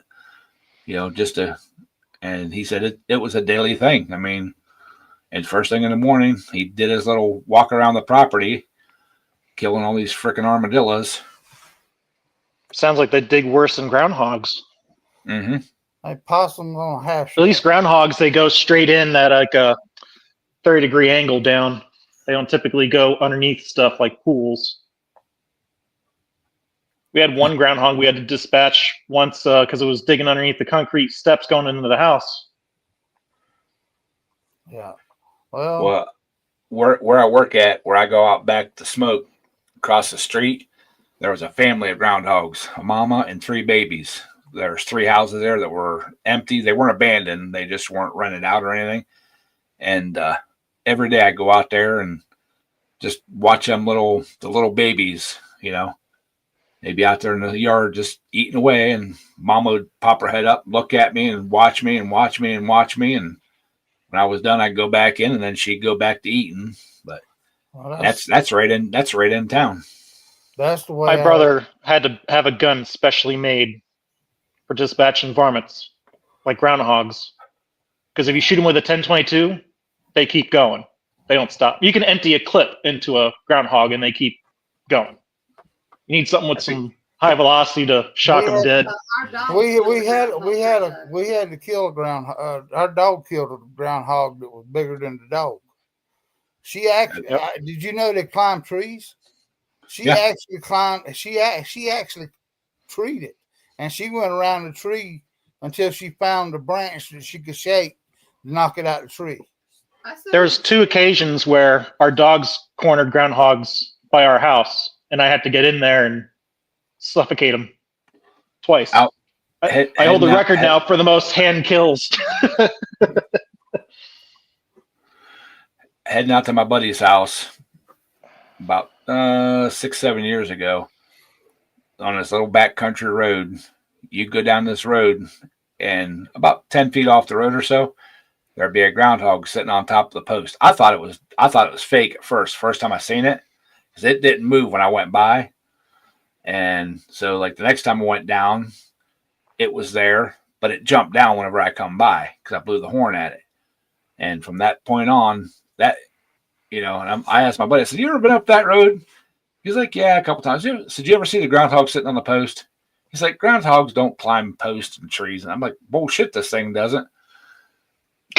and he said it was a daily thing. I mean, and first thing in the morning, he did his little walk around the property, killing all these freaking armadillos. Sounds like they dig worse than groundhogs. Mm-hmm. Like possums on a half. At least groundhogs, they go straight in at like a 30-degree angle down. They don't typically go underneath stuff like pools. We had one groundhog we had to dispatch once because it was digging underneath the concrete steps going into the house. Yeah. Well, where I work at, where I go out back to smoke, across the street, there was a family of groundhogs, a mama and 3 babies. There's 3 houses there that were empty. They weren't abandoned. They just weren't rented out or anything. And every day I go out there and just watch the little babies, they'd be out there in the yard just eating away, and mama would pop her head up, look at me and watch me and watch me and watch me. And when I was done, I'd go back in and then she'd go back to eating. But that's right in town. That's the way. My brother had to have a gun specially made for dispatching varmints, like groundhogs. Because if you shoot them with a 10-22, they keep going. They don't stop. You can empty a clip into a groundhog and they keep going. You need something with some high velocity to shock them dead. We had to kill a groundhog. Our dog killed a groundhog that was bigger than the dog. She actually did you know they climb trees? She actually climbed. She actually treed it, and she went around the tree until she found a branch that she could shake to knock it out of the tree. There's 2 occasions where our dogs cornered groundhogs by our house, and I had to get in there and suffocate them twice. I hold the record now for the most hand kills. Heading out to my buddy's house about 6, 7 years ago on this little backcountry road. You go down this road, and about 10 feet off the road or so, there'd be a groundhog sitting on top of the post. I thought it was fake at first time I seen it, because it didn't move when I went by. And so, like, the next time I went down, it was there, but it jumped down whenever I come by because I blew the horn at it. And from that point on, and I asked my buddy, I said, "You ever been up that road?" He's like, "Yeah, a couple times." Did you ever see the groundhog sitting on the post? He's like, "Groundhogs don't climb posts and trees." And I'm like, "Bullshit, this thing doesn't."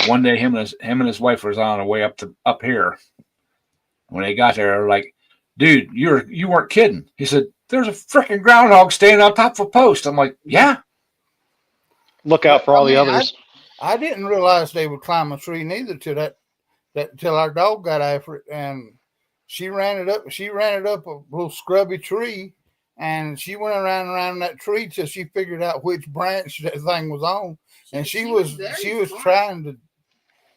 One day, him and his wife was on the way up here. When they got there, they were like, "Dude, you weren't kidding." He said, "There's a freaking groundhog standing on top of a post." I'm like, "Yeah." Look out for all the others. I didn't realize they would climb a tree neither till our dog got after it, and she ran it up. She ran it up a little scrubby tree, and she went around that tree till she figured out which branch that thing was on. And she was trying to.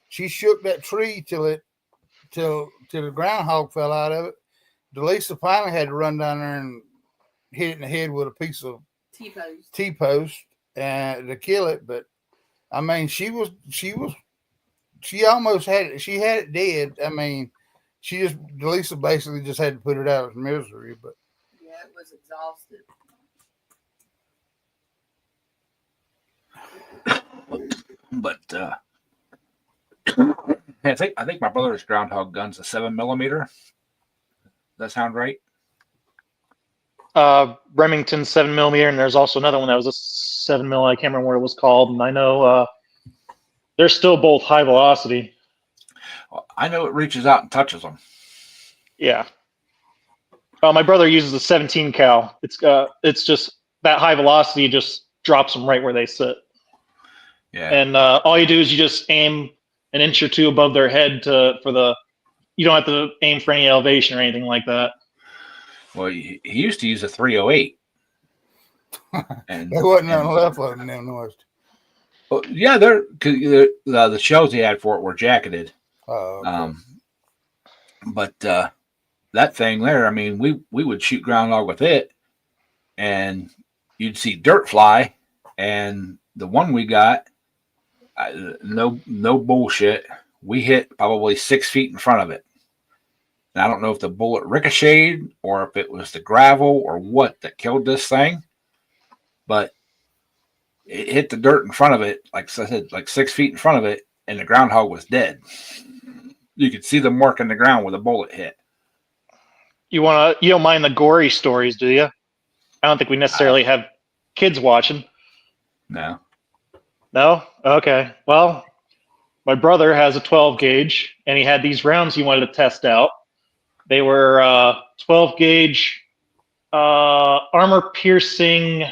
She shook that tree till the groundhog fell out of it. Delisa finally had to run down there and hit it in the head with a piece of T-post and to kill it. But I mean, she almost had it. She had it dead. I mean, Delisa basically just had to put it out of misery. But yeah, it was exhausted. But I think my brother's groundhog gun's a 7mm. Does that sound right? Remington 7mm, and there's also another one that was a 7mm. I can't remember what it was called, and I know they're still both high velocity. Well, I know it reaches out and touches them. Yeah. My brother uses a 17 cal. It's just that high velocity just drops them right where they sit. Yeah. And all you do is you just aim an inch or two above their head you don't have to aim for any elevation or anything like that. Well, he used to use a 308. And there wasn't nothing left of them, was. Well, yeah, the shells he had for it were jacketed. Okay. But that thing there, I mean, we would shoot groundhog with it, and you'd see dirt fly. And the one we got, no bullshit, we hit probably 6 feet in front of it. And I don't know if the bullet ricocheted or if it was the gravel or what that killed this thing, but it hit the dirt in front of it, like I said, like 6 feet in front of it, and the groundhog was dead. You could see the mark in the ground where the bullet hit. You don't mind the gory stories, do you? I don't think we necessarily have kids watching. No. No? Okay. Well, my brother has a 12 gauge, and he had these rounds he wanted to test out. They were 12 gauge armor piercing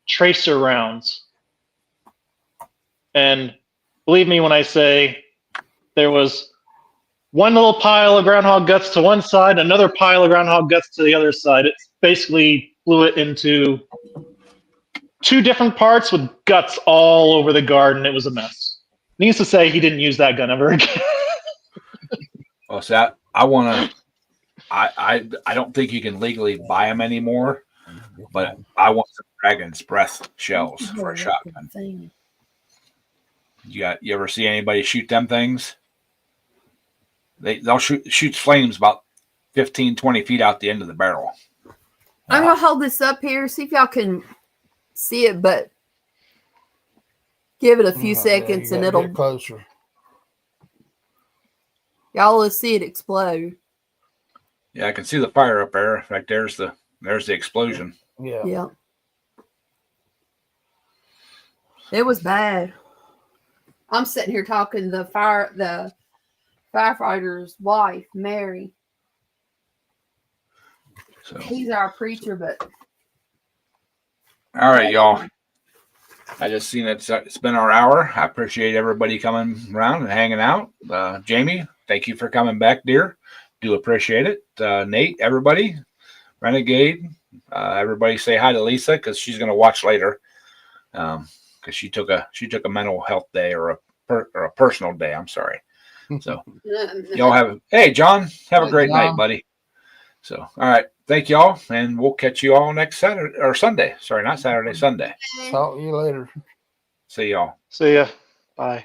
tracer rounds. And believe me when I say there was one little pile of groundhog guts to one side, another pile of groundhog guts to the other side. It basically blew it into 2 different parts with guts all over the garden. It was a mess. Needless to say, he didn't use that gun ever again. Well, so I want to. I don't think you can legally buy them anymore, but I want some Dragon's Breath shells for a shotgun. You ever see anybody shoot them things? They'll shoot flames about 15, 20 feet out the end of the barrel. I'm gonna hold this up here, see if y'all can see it, but give it a few seconds and it'll get closer. y'all will see it explode. Yeah, I can see the fire up there. In fact, there's the explosion. Yeah. Yeah. It was bad. I'm sitting here talking to the firefighter's wife, Mary. So, He's our preacher, but all right, y'all. I just seen it's been our hour. I appreciate everybody coming around and hanging out. Jamie, thank you for coming back, dear. Do appreciate it. Nate, everybody, Renegade, everybody say hi to Lisa because she's gonna watch later. Because she took a mental health day or a personal day. I'm sorry. So y'all hey John, have a great night, buddy. So all right, thank y'all, and we'll catch you all next Saturday or Sunday. Sorry, not Saturday, Sunday. Talk to you later. See y'all. See ya. Bye.